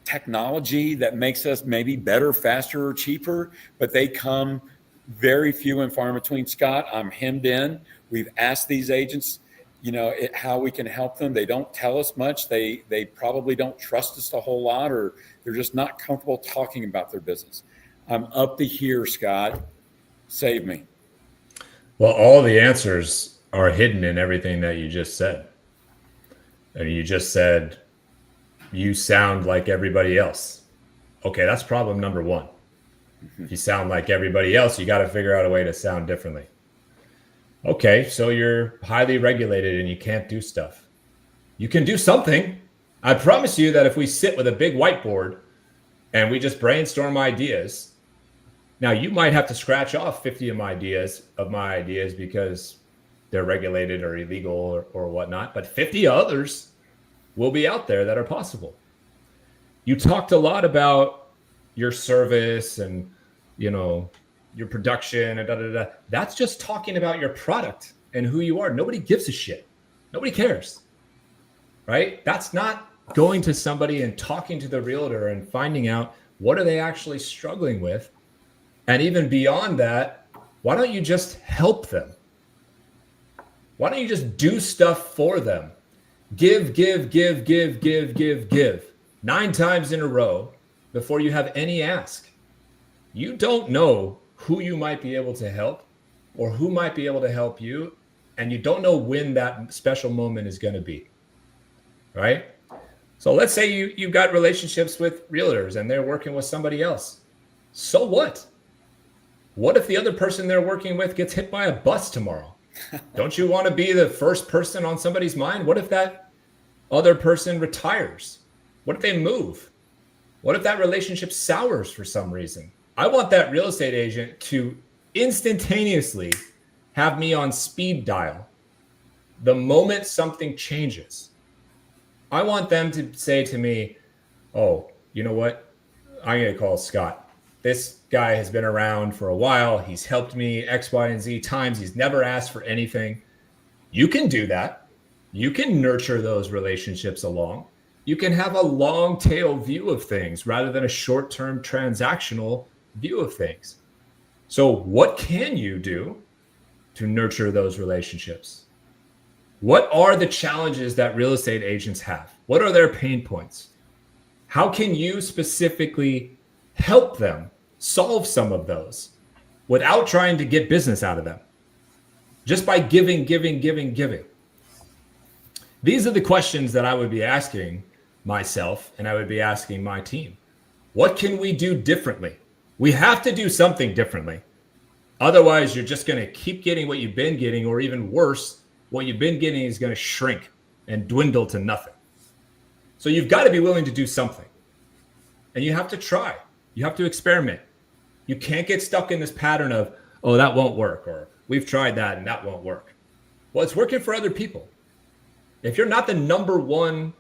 technology that makes us maybe better, faster, or cheaper, but they come very few and far in between. Scott, I'm hemmed in. We've asked these agents, how we can help them. They don't tell us much. They probably don't trust us a whole lot, or they're just not comfortable talking about their business. I'm up to here, Scott. Save me. Well, all the answers are hidden in everything that you just said. I mean, you just said you sound like everybody else. Okay, that's problem number one. If you sound like everybody else, you got to figure out a way to sound differently. Okay, so you're highly regulated and you can't do stuff. You can do something. I promise you that if we sit with a big whiteboard and we just brainstorm ideas, now you might have to scratch off 50 of my ideas because they're regulated or illegal or whatnot, but 50 others will be out there that are possible. You talked a lot about your service and, your production and That's just talking about your product and who you are. Nobody gives a shit. Nobody cares, right? That's not going to somebody and talking to the realtor and finding out what are they actually struggling with. And even beyond that, why don't you just help them? Why don't you just do stuff for them? Give 9 times in a row before you have any ask. You don't know who you might be able to help or who might be able to help you. And you don't know when that special moment is going to be, right? So let's say you've got relationships with realtors and they're working with somebody else. So what? What if the other person they're working with gets hit by a bus tomorrow? Don't you want to be the first person on somebody's mind? What if that other person retires? What if they move? What if that relationship sours for some reason? I want that real estate agent to instantaneously have me on speed dial the moment something changes. I want them to say to me, oh, you know what? I'm going to call Scott. This guy has been around for a while. He's helped me X, Y, and Z times. He's never asked for anything. You can do that. You can nurture those relationships along. You can have a long tail view of things rather than a short-term transactional view of things. So what can you do to nurture those relationships? What are the challenges that real estate agents have? What are their pain points? How can you specifically help them solve some of those without trying to get business out of them? Just by giving. These are the questions that I would be asking myself and I would be asking my team. What can we do differently? We have to do something differently. Otherwise, you're just going to keep getting what you've been getting, or even worse, what you've been getting is going to shrink and dwindle to nothing. So you've got to be willing to do something. And you have to try. You have to experiment. You can't get stuck in this pattern of, oh, that won't work, or we've tried that and that won't work. Well, it's working for other people. If you're not the number one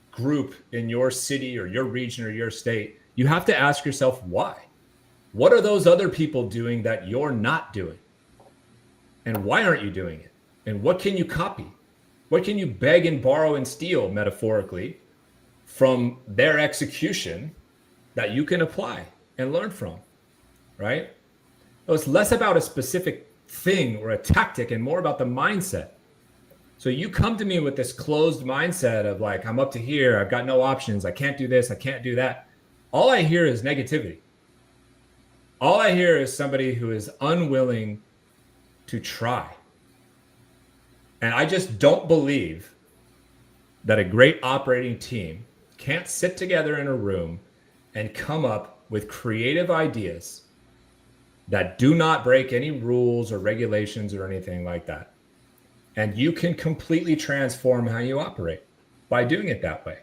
group in your city or your region or your state, you have to ask yourself why. What are those other people doing that you're not doing? And why aren't you doing it? And what can you copy? What can you beg and borrow and steal, metaphorically, from their execution that you can apply and learn from, right? So it's less about a specific thing or a tactic and more about the mindset. So you come to me with this closed mindset of like, I'm up to here, I've got no options, I can't do this, I can't do that. All I hear is negativity. All I hear is somebody who is unwilling to try. And I just don't believe that a great operating team can't sit together in a room and come up with creative ideas that do not break any rules or regulations or anything like that. And you can completely transform how you operate by doing it that way.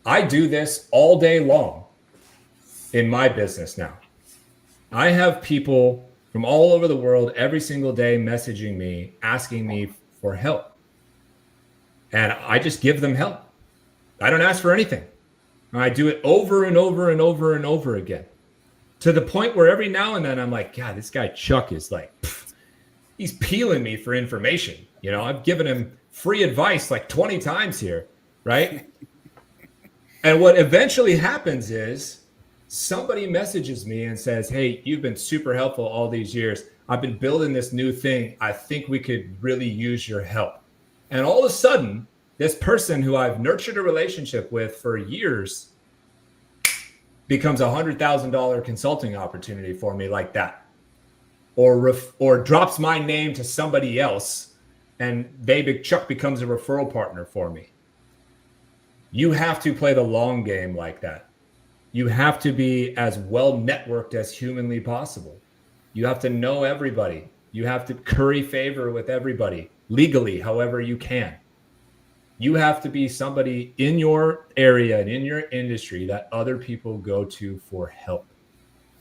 I do this all day long in my business now. I have people from all over the world every single day messaging me, asking me for help. And I just give them help. I don't ask for anything. I do it over and over and over and over again, to the point where every now and then I'm like, God, this guy Chuck is like, he's peeling me for information. You know, I've given him free advice like 20 times here, right? And what eventually happens is somebody messages me and says, hey, you've been super helpful all these years. I've been building this new thing. I think we could really use your help. And all of a sudden, this person who I've nurtured a relationship with for years becomes a $100,000 consulting opportunity for me like that. Or drops my name to somebody else and Chuck becomes a referral partner for me. You have to play the long game like that. You have to be as well networked as humanly possible. You have to know everybody. You have to curry favor with everybody legally, however you can. You have to be somebody in your area and in your industry that other people go to for help.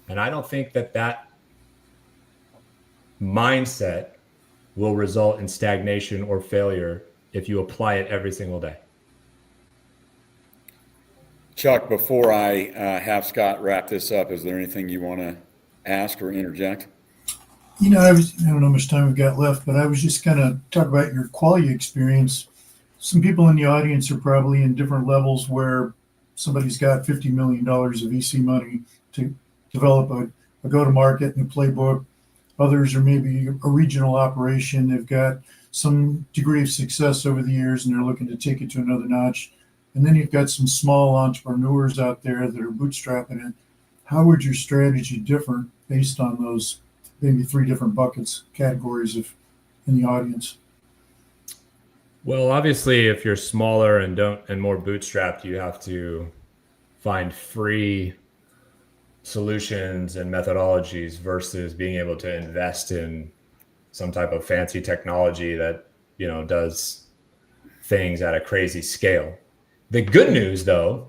And I don't think that mindset will result in stagnation or failure if you apply it every single day. Chuck, before I have Scott wrap this up, is there anything you want to ask or interject? You know, I don't know how much time we've got left, but I was just going to talk about your Qualia experience. Some people in the audience are probably in different levels where somebody's got $50 million of VC money to develop a go-to-market and a playbook. Others are maybe a regional operation. They've got some degree of success over the years and they're looking to take it to another notch. And then you've got some small entrepreneurs out there that are bootstrapping it. How would your strategy differ based on those maybe three different buckets, categories in the audience? Well, obviously, if you're smaller and more bootstrapped, you have to find free solutions and methodologies versus being able to invest in some type of fancy technology that, you know, does things at a crazy scale. The good news, though,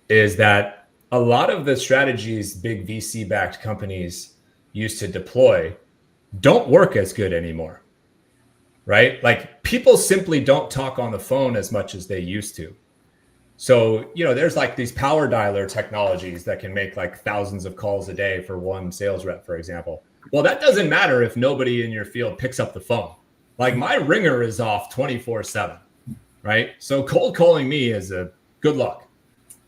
is that a lot of the strategies big VC-backed companies used to deploy don't work as good anymore, right? Like people simply don't talk on the phone as much as they used to. So, you know, there's like these power dialer technologies that can make like thousands of calls a day for one sales rep, for example. Well, that doesn't matter if nobody in your field picks up the phone. Like my ringer is off 24/7, right? So cold calling me is a good luck.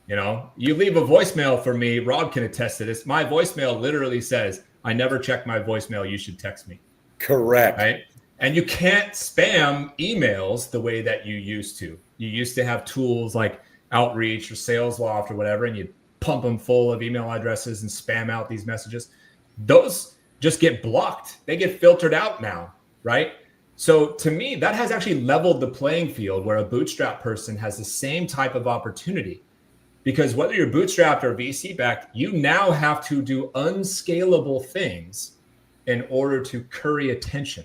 You know, you leave a voicemail for me, Rob can attest to this. My voicemail literally says, I never check my voicemail. You should text me. Correct. Right. And you can't spam emails the way that you used to. You used to have tools like Outreach or SalesLoft or whatever, and you pump them full of email addresses and spam out these messages. Those just get blocked. They get filtered out now, right? So to me, that has actually leveled the playing field where a bootstrap person has the same type of opportunity. Because whether you're bootstrapped or VC backed, you now have to do unscalable things in order to curry attention.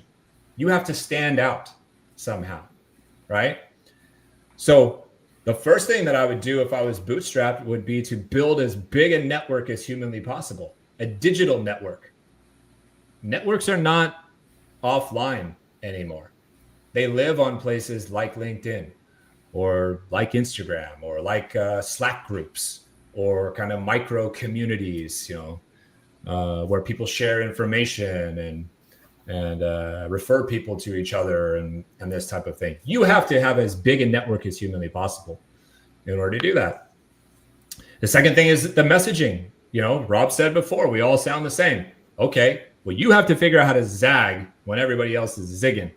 You have to stand out somehow, right? So the first thing that I would do if I was bootstrapped would be to build as big a network as humanly possible, a digital network. Networks are not offline anymore. They live on places like LinkedIn or like Instagram or like Slack groups or kind of micro communities, you know, where people share information and refer people to each other and this type of thing. You have to have as big a network as humanly possible in order to do that. The second thing is the messaging. Rob said before, we all sound the same. Okay, well, you have to figure out how to zag when everybody else is zigging.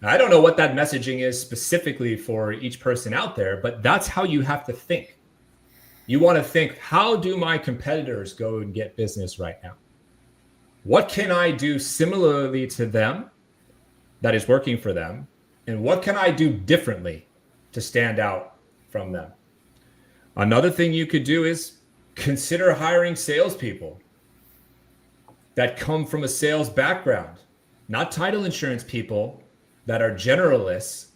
Now, I don't know what that messaging is specifically for each person out there, but that's how you have to think. You want to think, how do my competitors go and get business right now? What can I do similarly to them that is working for them? And what can I do differently to stand out from them? Another thing you could do is consider hiring salespeople that come from a sales background, not title insurance people that are generalists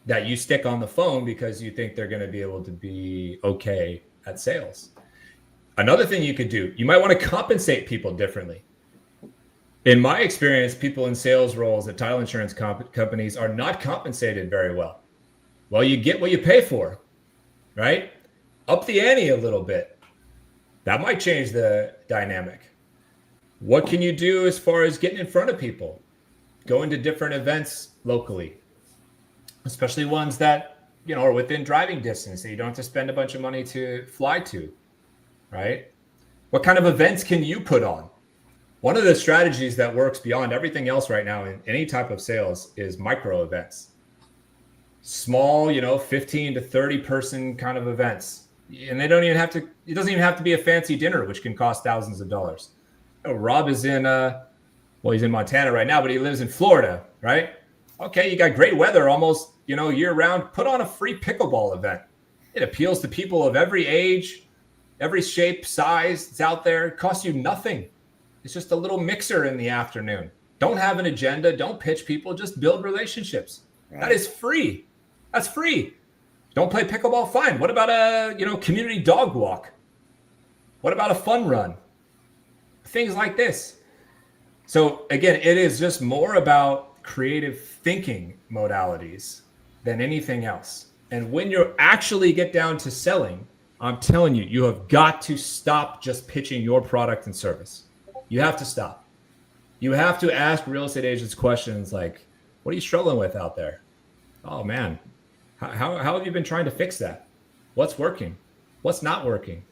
that you stick on the phone because you think they're going to be able to be okay at sales. Another thing you could do, you might want to compensate people differently. In my experience, people in sales roles at title insurance companies are not compensated very well. Well, you get what you pay for, right? Up the ante a little bit. That might change the dynamic. What can you do as far as getting in front of people? Going to different events locally, especially ones that, are within driving distance that you don't have to spend a bunch of money to fly to, right? What kind of events can you put on? One of the strategies that works beyond everything else right now in any type of sales is micro events. Small, 15 to 30 person kind of events. And it doesn't even have to be a fancy dinner, which can cost thousands of dollars. Rob is he's in Montana right now, but he lives in Florida, right? Okay, you got great weather almost, year round. Put on a free pickleball event. It appeals to people of every age, every shape, size. It's out there. It costs you nothing. It's just a little mixer in the afternoon. Don't have an agenda. Don't pitch people. Just build relationships. Right. That is free. That's free. Don't play pickleball? Fine. What about a, community dog walk? What about a fun run? Things like this. So again, it is just more about creative thinking modalities than anything else. And when you actually get down to selling, I'm telling you, you have got to stop just pitching your product and service. You have to stop. You have to ask real estate agents questions like, what are you struggling with out there? Oh man, how have you been trying to fix that? What's working? What's not working?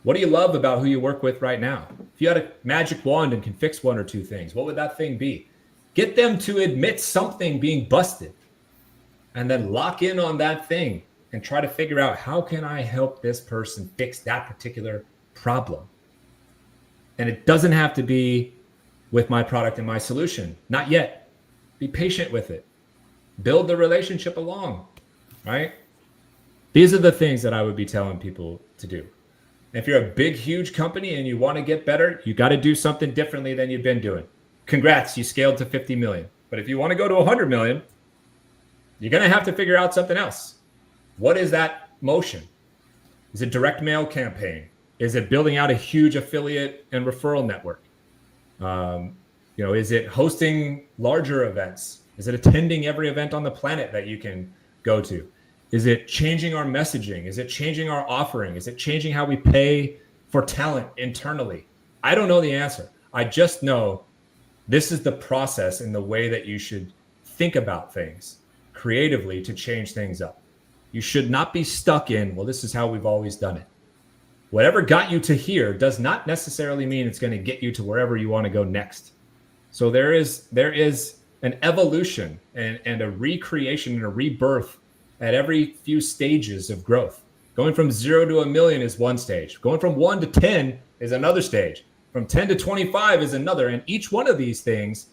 What do you love about who you work with right now? If you had a magic wand and can fix one or two things, what would that thing be? Get them to admit something being busted and then lock in on that thing and try to figure out, how can I help this person fix that particular problem? And it doesn't have to be with my product and my solution. Not yet. Be patient with it. Build the relationship along, right? These are the things that I would be telling people to do. If you're a big, huge company and you want to get better, you got to do something differently than you've been doing. Congrats, you scaled to 50 million. But if you want to go to 100 million, you're going to have to figure out something else. What is that motion? Is it direct mail campaign? Is it building out a huge affiliate and referral network? Is it hosting larger events? Is it attending every event on the planet that you can go to? Is it changing our messaging? Is it changing our offering? Is it changing how we pay for talent internally? I don't know the answer. I just know this is the process and the way that you should think about things creatively to change things up. You should not be stuck in, well, this is how we've always done it. Whatever got you to here does not necessarily mean it's going to get you to wherever you want to go next. So there is an evolution and a recreation and a rebirth at every few stages of growth. Going from 0 to 1 million is one stage. Going from 1 to 10 is another stage. From 10 to 25 is another. And each one of these things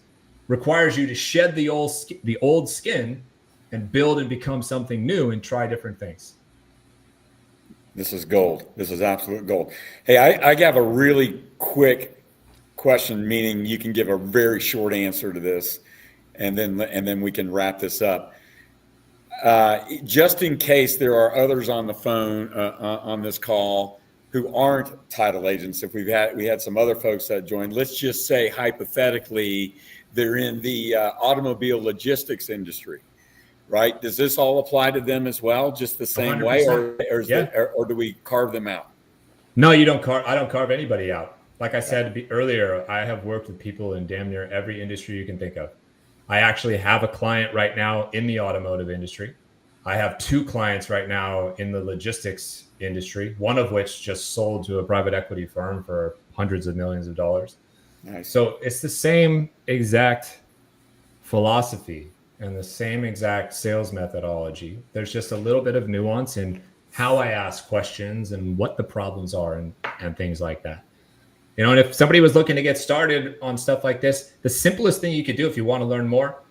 requires you to shed the old skin and build and become something new and try different things. This is gold. This is absolute gold. Hey, I have a really quick question, meaning you can give a very short answer to this, and then we can wrap this up. Just in case there are others on the phone on this call who aren't title agents, if we had some other folks that joined, let's just say hypothetically they're in the automobile logistics industry, right? Does this all apply to them as well, just the same 100%. Way, or do we carve them out? No, you don't carve. I don't carve anybody out. Like I said earlier, I have worked with people in damn near every industry you can think of. I actually have a client right now in the automotive industry. I have 2 clients right now in the logistics industry, one of which just sold to a private equity firm for hundreds of millions of dollars. Nice. So it's the same exact philosophy and the same exact sales methodology. There's just a little bit of nuance in how I ask questions and what the problems are and things like that. You know, and if somebody was looking to get started on stuff like this, the simplest thing you could do if you want to learn more,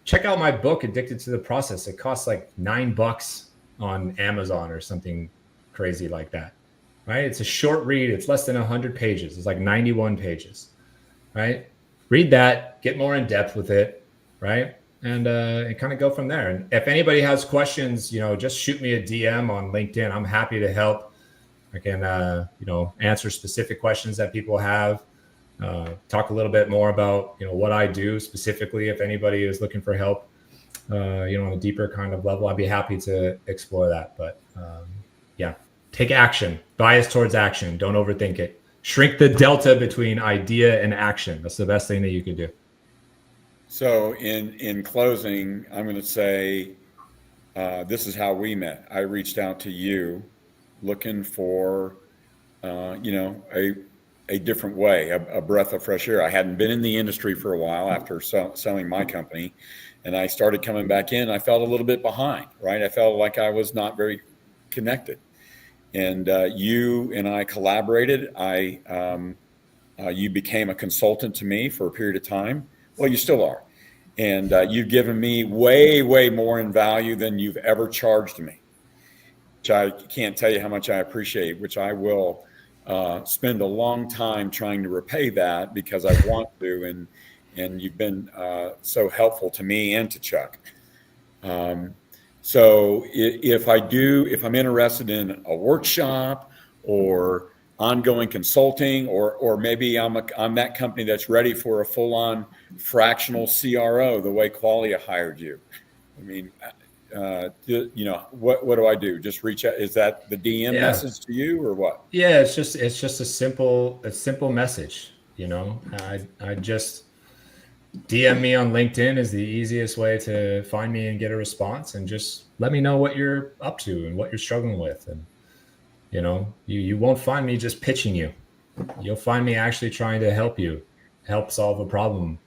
check out my book, Addicted to the Process. It costs like $9 on Amazon or something crazy like that, right? It's a short read. It's less than 100 pages. It's like 91 pages, right? Read that, get more in depth with it, right? And kind of go from there. And if anybody has questions, you know, just shoot me a DM on LinkedIn. I'm happy to help. I can, you know, answer specific questions that people have. Talk a little bit more about, you know, what I do specifically. If anybody is looking for help, you know, on a deeper kind of level, I'd be happy to explore that. But yeah, take action. Bias towards action. Don't overthink it. Shrink the delta between idea and action. That's the best thing that you could do. So in closing, I'm going to say this is how we met. I reached out to you looking for, you know, a different way, a breath of fresh air. I hadn't been in the industry for a while after selling my company, and I started coming back in. I felt a little bit behind, right? I felt like I was not very connected. And you and I collaborated. You became a consultant to me for a period of time. Well, you still are. And you've given me way, way more in value than you've ever charged me, which I can't tell you how much I appreciate, which I will spend a long time trying to repay that because I want to. And you've been so helpful to me and to Chuck. So if I'm interested in a workshop or ongoing consulting, or maybe I'm that company that's ready for a full-on fractional CRO, the way Qualia hired you. I mean, you know, what do I do? Just reach out. Is that the DM message to you or what? Yeah, it's just a simple message. You know, I just DM me on LinkedIn is the easiest way to find me and get a response, and just let me know what you're up to and what you're struggling with. And, you know, you won't find me just pitching you. You'll find me actually trying to help solve a problem,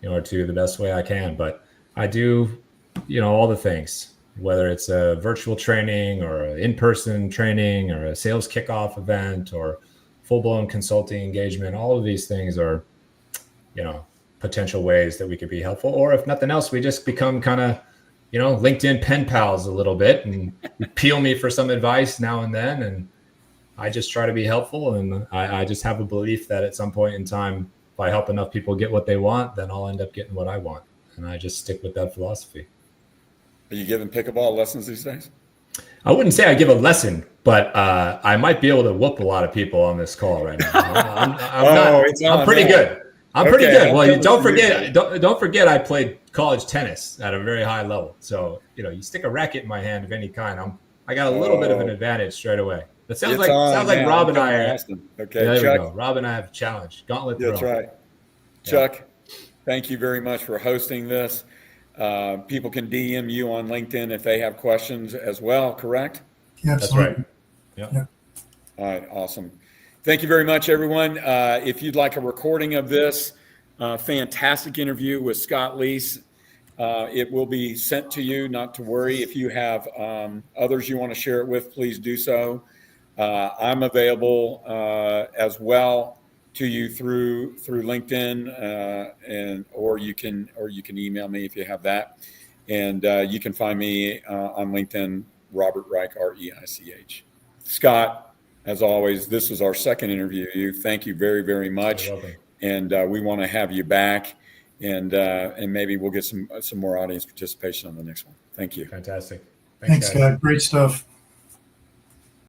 you know, or two the best way I can. But I do, you know, all the things, whether it's a virtual training or an in-person training or a sales kickoff event or full-blown consulting engagement. All of these things are, you know, potential ways that we could be helpful. Or if nothing else, we just become kind of, you know, LinkedIn pen pals a little bit, and you peel me for some advice now and then. And I just try to be helpful. And I just have a belief that at some point in time, if I help enough people get what they want, then I'll end up getting what I want. And I just stick with that philosophy. Are you giving pickleball lessons these days? I wouldn't say I give a lesson, but I might be able to whoop a lot of people on this call right now. I'm pretty good. I'm pretty good. Well, don't forget I played college tennis at a very high level. So, you know, you stick a racket in my hand of any kind, I got a little bit of an advantage straight away. It sounds like Rob and I are. Okay, there Chuck. we go. Rob and I have a challenge. Gauntlet throw. That's right. Chuck, thank you very much for hosting this. People can DM you on LinkedIn if they have questions as well, correct? Yeah, that's right. Yeah. All right, awesome. Thank you very much, everyone. If you'd like a recording of this fantastic interview with Scott Leese, it will be sent to you, not to worry. If you have others you want to share it with, please do so. I'm available as well to you through LinkedIn, or you can email me if you have that. And you can find me on LinkedIn, Robert Reich, R-E-I-C-H. Scott, as always, this was our second interview. Thank you very, very much. You're welcome. And we want to have you back, and maybe we'll get some more audience participation on the next one. Thank you. Fantastic. Thanks, Scott. Great stuff.